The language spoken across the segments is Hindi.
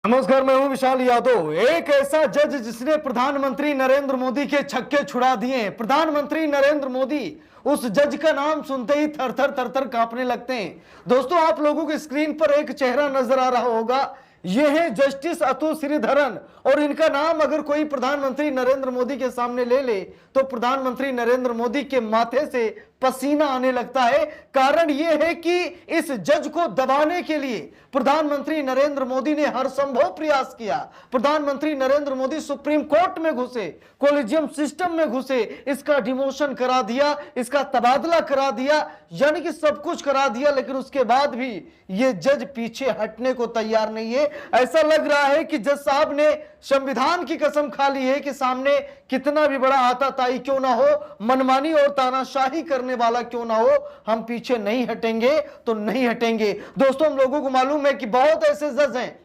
नमस्कार, मैं हूं विशाल यादव। एक ऐसा जज जिसने प्रधानमंत्री नरेंद्र मोदी के छक्के छुड़ा दिए। प्रधानमंत्री नरेंद्र मोदी, उस जज का नाम सुनते ही थर थर थर थर कांपने लगते हैं। दोस्तों, आप लोगों की स्क्रीन पर एक चेहरा नजर आ रहा होगा। ये है जस्टिस अतुल श्रीधरन, और इनका नाम अगर कोई प्रधानमंत्री नरेंद्र मोदी के सामने ले ले तो प्रधानमंत्री नरेंद्र मोदी के माथे से पसीना आने लगता है। कारण यह है कि इस जज को दबाने के लिए प्रधानमंत्री नरेंद्र मोदी ने हर संभव प्रयास किया। प्रधानमंत्री नरेंद्र मोदी सुप्रीम कोर्ट में घुसे, कॉलेजियम सिस्टम में घुसे, इसका डिमोशन करा दिया, इसका तबादला करा दिया, यानी कि सब कुछ करा दिया। लेकिन उसके बाद भी ये जज पीछे हटने को तैयार नहीं है। ऐसा लग रहा है कि जज साहब ने संविधान की कसम खा ली है कि सामने कितना भी बड़ा आताताई क्यों ना हो, मनमानी और तानाशाही करने वाला क्यों ना हो, हम पीछे नहीं हटेंगे तो नहीं हटेंगे। दोस्तों, हम लोगों को मालूम है कि बहुत ऐसे जज हैं,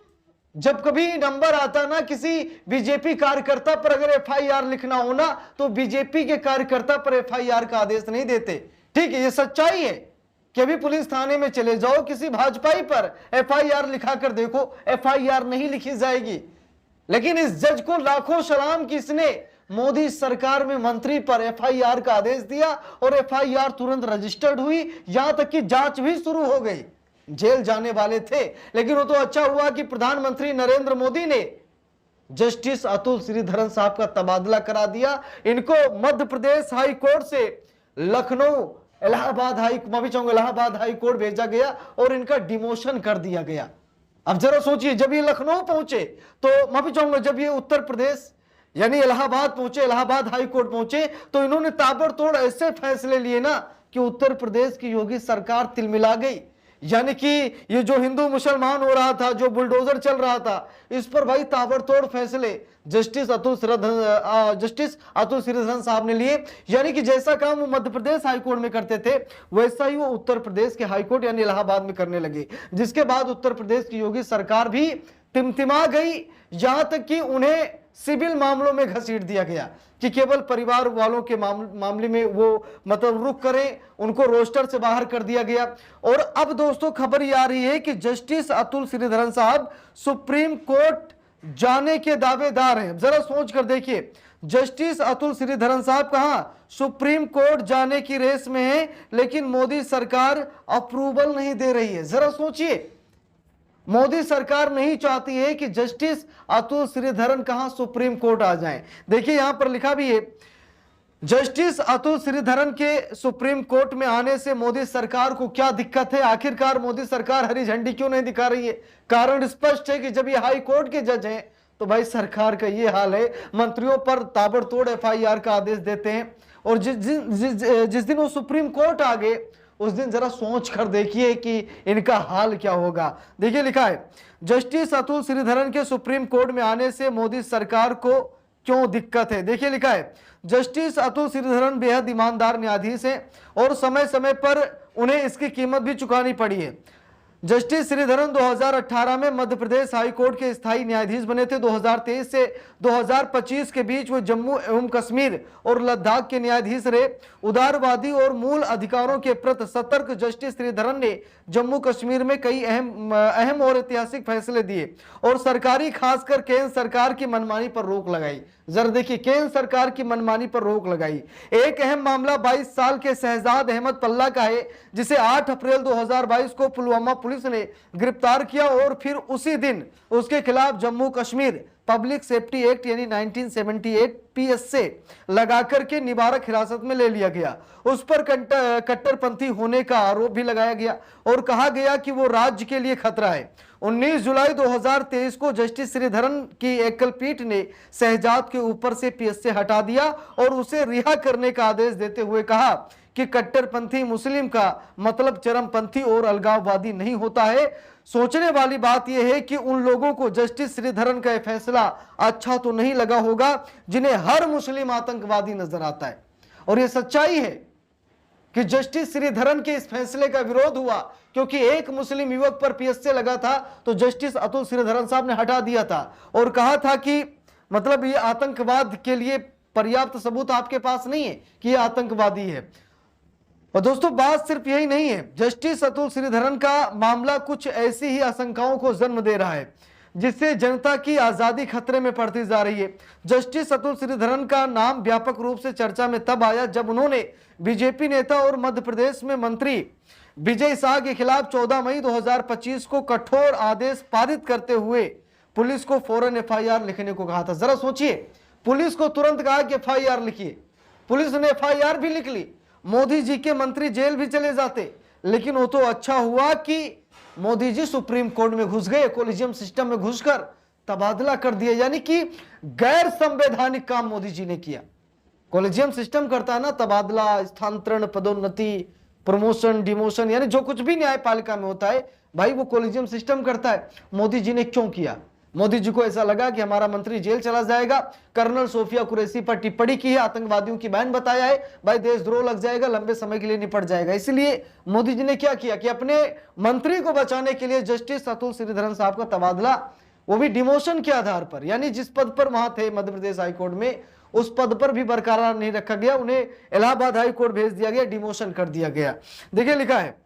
जब कभी नंबर आता ना किसी बीजेपी कार्यकर्ता पर अगर एफआईआर लिखना हो ना, तो बीजेपी के कार्यकर्ता पर एफआईआर का आदेश नहीं देते। ठीक है, ये सच्चाई है कि अभी पुलिस थाने में चले जाओ, किसी भाजपाई पर एफआईआर लिखा कर देखो, एफआईआर नहीं लिखी जाएगी। लेकिन इस जज को लाखों सलाम कि इसने मोदी सरकार में मंत्री पर एफआईआर का आदेश दिया और एफआईआर तुरंत रजिस्टर्ड हुई, यहां तक कि जांच भी शुरू हो गई। जेल जाने वाले थे, लेकिन वो तो अच्छा हुआ कि प्रधानमंत्री नरेंद्र मोदी ने जस्टिस अतुल श्रीधरन साहब का तबादला करा दिया। इनको मध्य प्रदेश हाई कोर्ट से लखनऊ इलाहाबाद हाई कोर्ट भेजा गया और इनका डिमोशन कर दिया गया। अब जरा सोचिए, जब ये लखनऊ पहुंचे तो माफी चाहूंगा, जब ये उत्तर प्रदेश यानी इलाहाबाद पहुंचे, इलाहाबाद हाई कोर्ट पहुंचे, तो इन्होंने ताबड़तोड़ ऐसे फैसले लिए ना कि उत्तर प्रदेश की योगी सरकार तिलमिला गई। यानी कि ये जो हिंदू मुसलमान हो रहा था, जो बुलडोजर चल रहा था, इस पर भाई ताबड़तोड़ फैसले जस्टिस अतुल श्रीधरन साहब ने लिए। यानी कि जैसा काम वो मध्य प्रदेश हाईकोर्ट में करते थे, वैसा ही वो उत्तर प्रदेश के हाईकोर्ट यानी इलाहाबाद में करने लगे। जिसके बाद उत्तर प्रदेश की योगी सरकार भी टिमटिमा गई, यहां तक कि उन्हें सिविल मामलों में घसीट दिया गया कि केवल परिवार वालों के मामले में वो मतलब रुक करें, उनको रोस्टर से बाहर कर दिया गया। और अब दोस्तों, खबर ये आ रही है कि जस्टिस अतुल श्रीधरन साहब सुप्रीम कोर्ट जाने के दावेदार हैं। जरा सोच कर देखिए, जस्टिस अतुल श्रीधरन साहब कहां सुप्रीम कोर्ट जाने की रेस में है, लेकिन मोदी सरकार अप्रूवल नहीं दे रही है। जरा सोचिए, मोदी सरकार नहीं चाहती है कि जस्टिस अतुल श्रीधरन कहां सुप्रीम कोर्ट आ जाएं। देखिए, यहां पर लिखा भी है, जस्टिस अतुल श्रीधरन के सुप्रीम कोर्ट में आने से मोदी सरकार को क्या दिक्कत है। आखिरकार मोदी सरकार हरी झंडी क्यों नहीं दिखा रही है। कारण स्पष्ट है कि जब ये हाई कोर्ट के जज हैं तो भाई सरकार का ये हाल है, मंत्रियों पर ताबड़तोड़ एफआईआर का आदेश देते हैं। और जिस दिन वो सुप्रीम कोर्ट आ गए, उस दिन जरा सोच कर देखिए कि इनका हाल क्या होगा। देखिए, लिखा है, जस्टिस अतुल श्रीधरन के सुप्रीम कोर्ट में आने से मोदी सरकार को क्यों दिक्कत है। देखिए, लिखा है, जस्टिस अतुल श्रीधरन बेहद ईमानदार न्यायाधीश हैं और समय समय पर उन्हें इसकी कीमत भी चुकानी पड़ी है। जस्टिस श्रीधरन 2018 में मध्य प्रदेश हाई कोर्ट के स्थायी न्यायाधीश बने थे। 2023 से 2025 के बीच वो जम्मू एवं कश्मीर और लद्दाख के न्यायाधीश रहे। उदारवादी और मूल अधिकारों के प्रति सतर्क जस्टिस श्रीधरन ने जम्मू कश्मीर में कई अहम और ऐतिहासिक फैसले दिए और सरकारी, खासकर केंद्र सरकार की मनमानी पर रोक लगाई। जरा देखिए, केंद्र सरकार की मनमानी पर रोक लगाई। एक अहम मामला 22 साल के शहजाद अहमद पल्ला का है, जिसे 8 अप्रैल 2022 को पुलवामा पुलिस ने गिरफ्तार किया और फिर उसी दिन उसके खिलाफ Jammu Kashmir public safety act यानी 1978 पीएस से लगाकर के निवारक हिरासत में ले लिया गया। उस पर कट्टरपंथी होने का आरोप भी लगाया गया और कहा गया कि वो राज्य के लिए खतरा है। 19 जुलाई 2023 को जस्टिस श्रीधरन की एकल पीठ ने शहजाद के ऊपर से पीएस से हटा दिया और उसे रिहा करने का आदेश देते हुए कहा कि कट्टरपंथी मुस्लिम का मतलब चरमपंथी और अलगाववादी नहीं होता है। सोचने वाली बात यह है कि उन लोगों को जस्टिस श्रीधरन का फैसला अच्छा तो नहीं लगा होगा जिन्हें हर मुस्लिम आतंकवादी नजर आता है। और यह सच्चाई है कि जस्टिस श्रीधरन के इस फैसले का विरोध हुआ क्योंकि एक मुस्लिम युवक पर पीएसए लगा था, तो जस्टिस अतुल श्रीधरन साहब ने हटा दिया था और कहा था कि मतलब ये आतंकवाद के लिए पर्याप्त सबूत आपके पास नहीं है कि ये आतंकवादी है। और दोस्तों, बात सिर्फ यही नहीं है, जस्टिस अतुल श्रीधरन का मामला कुछ ऐसी ही आशंकाओं को जन्म दे रहा है। जिससे जनता की आजादी खतरे में पड़ती जा रही है। जस्टिस अतुल श्रीधरन का नाम व्यापक रूप से चर्चा में तब आया जब उन्होंने बीजेपी नेता और मध्य प्रदेश में मंत्री विजय शाह के खिलाफ 14 मई 2025 को कठोर आदेश पारित करते हुए पुलिस को फौरन एफआईआर लिखने को कहा था। जरा सोचिए, पुलिस को तुरंत कहा कि एफआईआर लिखिए, पुलिस ने एफआईआर भी लिख ली। मोदी जी के मंत्री जेल भी चले जाते, लेकिन वो तो अच्छा हुआ कि मोदी जी सुप्रीम कोर्ट में घुस गए, कोलिजियम सिस्टम में घुसकर तबादला कर दिया, यानी कि गैर संवैधानिक काम मोदी जी ने किया। कोलिजियम सिस्टम करता है ना, तबादला, स्थानांतरण, पदोन्नति, प्रमोशन, डिमोशन, यानी जो कुछ भी न्यायपालिका में होता है भाई वो कोलिजियम सिस्टम करता है। मोदी जी ने क्यों किया? मोदी जी को ऐसा लगा कि हमारा मंत्री जेल चला जाएगा, कर्नल सोफिया कुरैशी पर टिप्पणी की है, आतंकवादियों की बहन बताया है, भाई देशद्रोह लग जाएगा, लंबे समय के लिए निपट जाएगा। इसलिए मोदी जी ने क्या किया कि अपने मंत्री को बचाने के लिए जस्टिस अतुल श्रीधरन साहब का तबादला, वो भी डिमोशन के आधार पर, यानी जिस पद पर वहां थे मध्य प्रदेश हाईकोर्ट में, उस पद पर भी बरकरार नहीं रखा गया, उन्हें इलाहाबाद हाईकोर्ट भेज दिया गया, डिमोशन कर दिया गया। देखिए लिखा है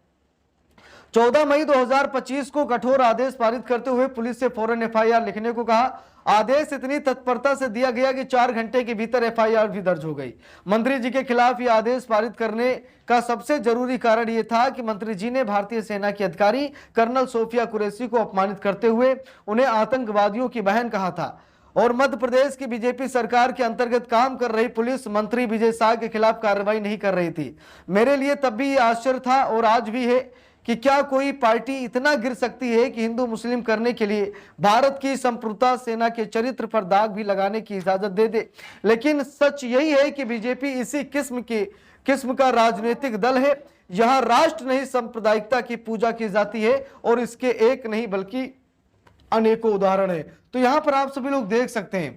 14 मई 2025 को कठोर आदेश पारित करते हुए पुलिस से फौरन एफआईआर लिखने को कहा। आदेश इतनी तत्परता से दिया गया कि 4 घंटे के भीतर एफआईआर भी दर्ज हो गई। मंत्री जी के खिलाफ यह आदेश पारित करने का सबसे जरूरी कारण यह था कि मंत्री जी ने भारतीय सेना की अधिकारी कर्नल सोफिया कुरैशी को अपमानित करते हुए उन्हें आतंकवादियों की बहन कहा था और मध्य प्रदेश की बीजेपी सरकार के अंतर्गत काम कर रही पुलिस मंत्री विजय शाह के खिलाफ कार्रवाई नहीं कर रही थी। मेरे लिए तब भी यह आश्चर्य था और आज भी है कि क्या कोई पार्टी इतना गिर सकती है कि हिंदू मुस्लिम करने के लिए भारत की संप्रभुता सेना के चरित्र पर दाग भी लगाने की इजाजत दे दे। लेकिन सच यही है कि बीजेपी इसी किस्म का राजनीतिक दल है। यहाँ राष्ट्र नहीं सांप्रदायिकता की पूजा की जाती है और इसके एक नहीं बल्कि अनेकों उदाहरण है। तो यहाँ पर आप सभी लोग देख सकते हैं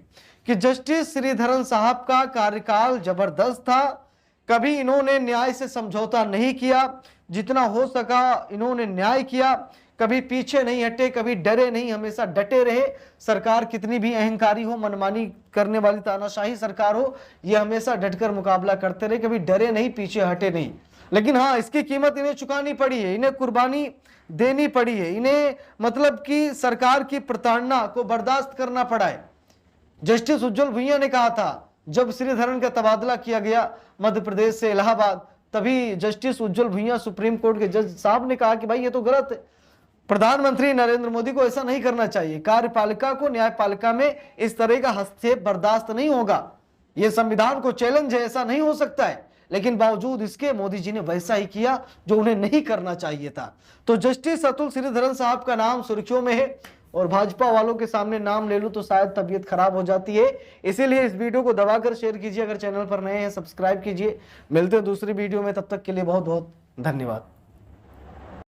कि जस्टिस श्रीधरन साहब का कार्यकाल जबरदस्त था। कभी इन्होंने न्याय से समझौता नहीं किया, जितना हो सका इन्होंने न्याय किया, कभी पीछे नहीं हटे, कभी डरे नहीं, हमेशा डटे रहे। सरकार कितनी भी अहंकारी हो, मनमानी करने वाली तानाशाही सरकार हो, ये हमेशा डटकर मुकाबला करते रहे, कभी डरे नहीं, पीछे हटे नहीं। लेकिन हाँ, इसकी कीमत इन्हें चुकानी पड़ी है, इन्हें कुर्बानी देनी पड़ी है, इन्हें मतलब कि सरकार की प्रताड़ना को बर्दाश्त करना पड़ा है। जस्टिस उज्जवल भुइयां ने कहा था जब श्रीधरन का तबादला किया गया मध्य प्रदेश से इलाहाबाद, तभी जस्टिस उज्जवल भुइयां सुप्रीम कोर्ट के जज साहब ने कहा कि भाई ये तो गलत है, प्रधानमंत्री नरेंद्र मोदी को ऐसा नहीं करना चाहिए, कार्यपालिका को न्यायपालिका में इस तरह का हस्तक्षेप बर्दाश्त नहीं होगा, ये संविधान को चैलेंज है, ऐसा नहीं हो सकता है। लेकिन बावजूद इसके मोदी जी ने वैसा ही किया जो उन्हें नहीं करना चाहिए था। तो जस्टिस अतुल श्रीधरन साहब का नाम सुर्खियों में है और भाजपा वालों के सामने नाम ले लूं तो शायद तबीयत खराब हो जाती है। इसीलिए इस वीडियो को दबाकर शेयर कीजिए, अगर चैनल पर नए हैं सब्सक्राइब कीजिए। मिलते हैं दूसरी वीडियो में, तब तक के लिए बहुत बहुत धन्यवाद।